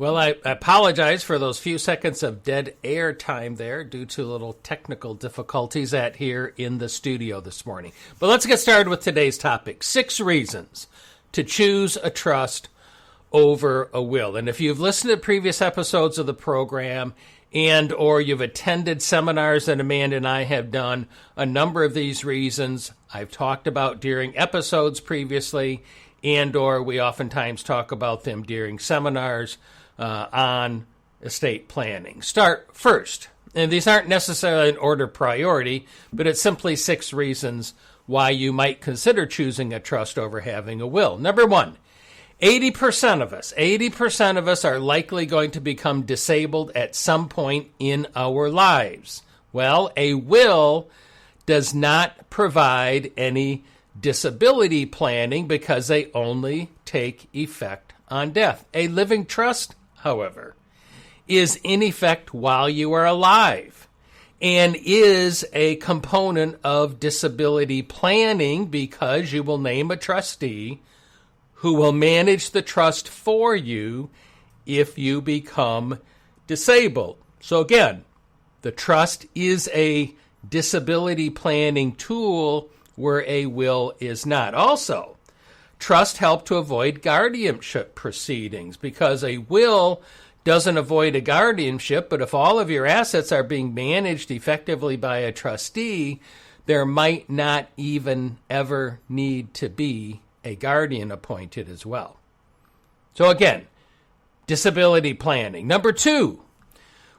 Well, I apologize for those few seconds of dead air time there due to little technical difficulties here in the studio this morning. But let's get started with today's topic. 6 reasons to choose a trust over a will. And if you've listened to previous episodes of the program and or you've attended seminars that Amanda and I have done, a number of these reasons I've talked about during episodes previously, and or we oftentimes talk about them during seminars on estate planning. Start first, and these aren't necessarily in order of priority, but it's simply 6 reasons why you might consider choosing a trust over having a will. Number 1, 80% of us are likely going to become disabled at some point in our lives. Well, a will does not provide any disability planning because they only take effect on death. A living trust, however, is in effect while you are alive and is a component of disability planning because you will name a trustee who will manage the trust for you if you become disabled. So again, the trust is a disability planning tool where a will is not. Also, trust help to avoid guardianship proceedings because a will doesn't avoid a guardianship, but if all of your assets are being managed effectively by a trustee, there might not even ever need to be a guardian appointed as well. So again, disability planning. Number 2,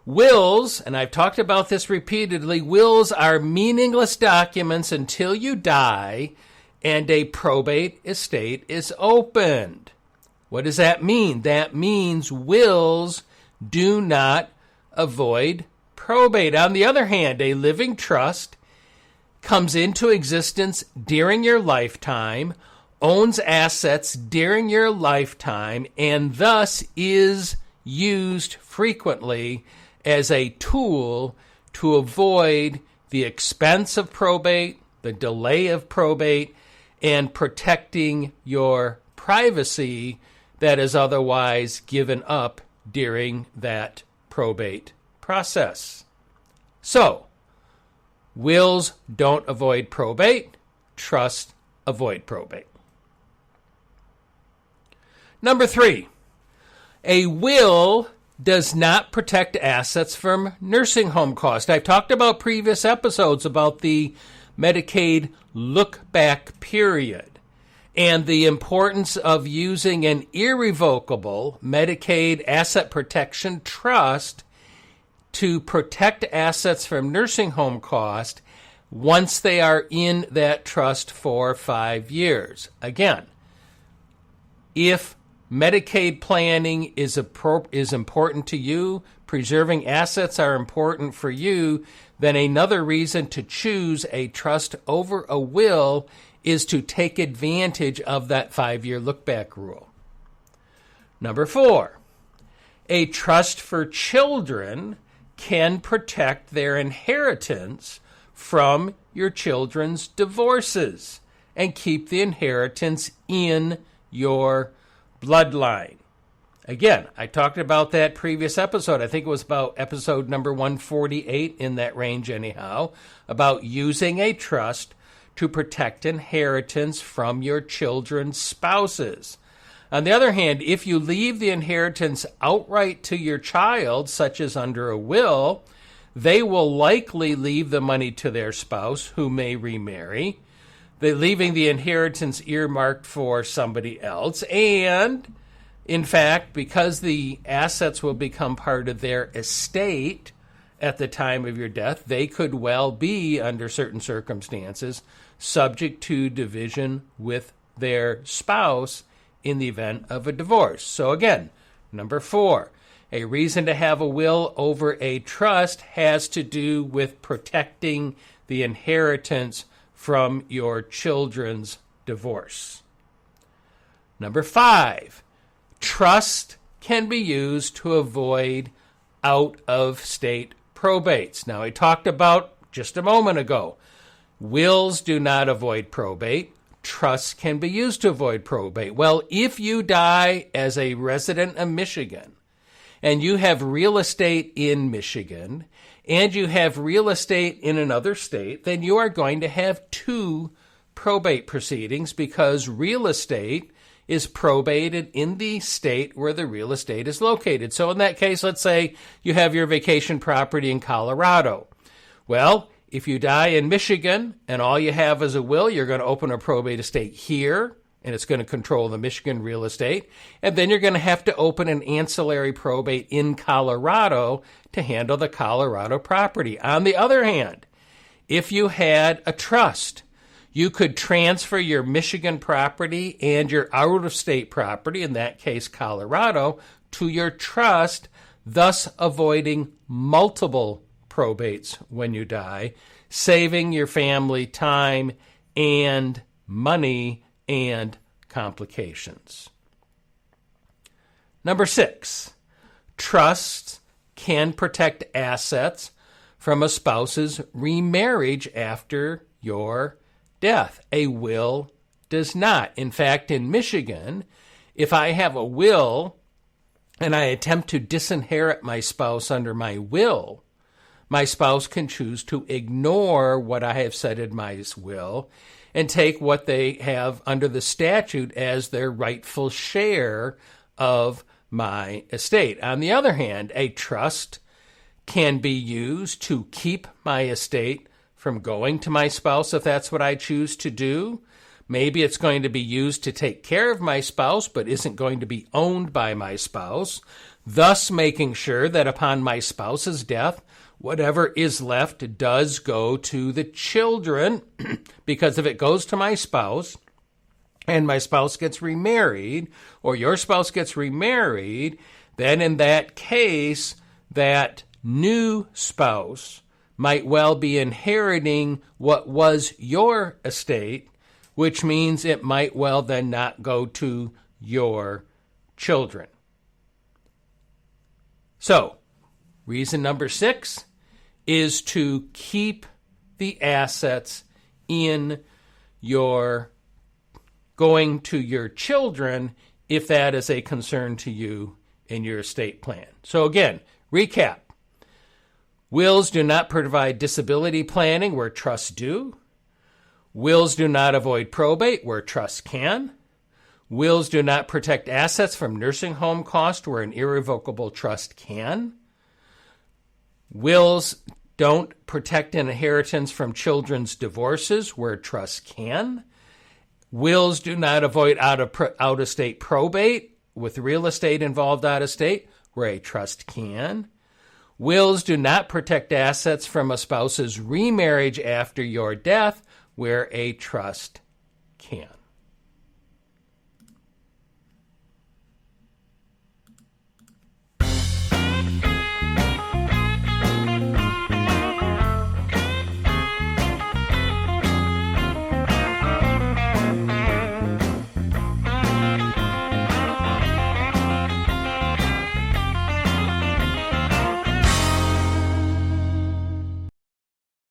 wills, and I've talked about this repeatedly, wills are meaningless documents until you die and a probate estate is opened. What does that mean? That means wills do not avoid probate. On the other hand, a living trust comes into existence during your lifetime, owns assets during your lifetime, and thus is used frequently as a tool to avoid the expense of probate, the delay of probate, and protecting your privacy that is otherwise given up during that probate process. So, wills don't avoid probate, trusts avoid probate. Number 3, a will does not protect assets from nursing home costs. I've talked about previous episodes about the Medicaid look-back period and the importance of using an irrevocable Medicaid asset protection trust to protect assets from nursing home cost once they are in that trust for 5 years. Again, if Medicaid planning is important to you, preserving assets are important for you, then another reason to choose a trust over a will is to take advantage of that 5-year look-back rule. Number 4, a trust for children can protect their inheritance from your children's divorces and keep the inheritance in your bloodline. Again, I talked about that previous episode. I think it was about episode number 148, in that range anyhow, about using a trust to protect inheritance from your children's spouses. On the other hand, if you leave the inheritance outright to your child, such as under a will, they will likely leave the money to their spouse, who may remarry, leaving the inheritance earmarked for somebody else. And, in fact, because the assets will become part of their estate at the time of your death, they could well be, under certain circumstances, subject to division with their spouse in the event of a divorce. So again, number 4, a reason to have a will over a trust has to do with protecting the inheritance from your children's divorce. Number 5, trust can be used to avoid out-of-state probates. Now, I talked about just a moment ago, wills do not avoid probate. Trusts can be used to avoid probate. Well, if you die as a resident of Michigan and you have real estate in Michigan, and you have real estate in another state, then you are going to have two probate proceedings because real estate is probated in the state where the real estate is located. So in that case, let's say you have your vacation property in Colorado. Well, if you die in Michigan and all you have is a will, you're going to open a probate estate here, and it's going to control the Michigan real estate. And then you're going to have to open an ancillary probate in Colorado to handle the Colorado property. On the other hand, if you had a trust, you could transfer your Michigan property and your out-of-state property, in that case Colorado, to your trust, thus avoiding multiple probates when you die, saving your family time and money and complications. Number 6, trusts can protect assets from a spouse's remarriage after your death. A will does not. In fact, in Michigan, if I have a will and I attempt to disinherit my spouse under my will, my spouse can choose to ignore what I have said in my will and take what they have under the statute as their rightful share of my estate. On the other hand, a trust can be used to keep my estate from going to my spouse if that's what I choose to do. Maybe it's going to be used to take care of my spouse, but isn't going to be owned by my spouse, thus making sure that upon my spouse's death, whatever is left does go to the children, because if it goes to my spouse and my spouse gets remarried, or your spouse gets remarried, then in that case, that new spouse might well be inheriting what was your estate, which means it might well then not go to your children. So, reason number 6 is to keep the assets in your going to your children if that is a concern to you in your estate plan. So again, recap. Wills do not provide disability planning where trusts do. Wills do not avoid probate where trusts can. Wills do not protect assets from nursing home cost where an irrevocable trust can. Wills don't protect an inheritance from children's divorces where trusts can. Wills do not avoid out-of-state probate with real estate involved out of state where a trust can. Wills do not protect assets from a spouse's remarriage after your death where a trust can.